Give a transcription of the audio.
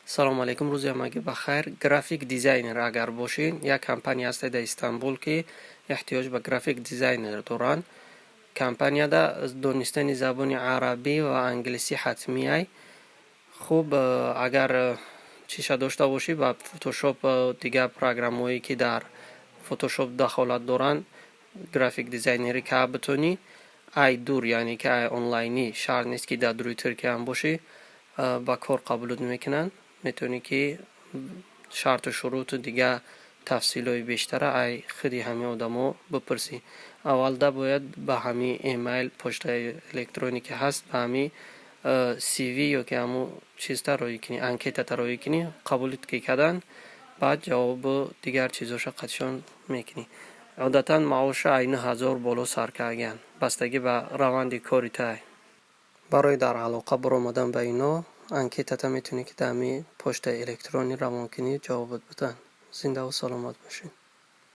سلام علیکم، روز همگی بخیر. گرافیک دیزاینر اگر باشین، یک کمپانی هست در استانبول که احتیاج به گرافیک دیزاینر دارن. کمپانی دا دانستن زبان عربی و انگلیسی حتمی ای. خوب اگر چیش داشته باشی با فتوشاپ و دیگه پروگرامایی که در فتوشاپ دخالت دارن، گرافیک دیزاینری که بتونی ای دور، یعنی که ای آنلاینی شرط نیست که در روی ترکیه هم باشی، با کار قبولت میکنن. میتونی که شرط و شروط دیگه تفصیلای بیشتر ای خودی همه آدمو بپرسی. اول دا باید به همین ایمیل پشت الکترونیکی هست، به همین سی وی یا که همون چیز تا روی کنی، انکیت تا روی کنی، قبولت که کردن، بعد جواب دیگر چیزاش قدشان میکنی. عادتا معاش این 1000 بالا سر کردن، بستگی به روند کاری تای. برای در علاقه برآمدن به اینا انکیت تا میتونی که دمی پشت الکترونی روان کنی، جوابت بدن. زنده و سلامت باشین.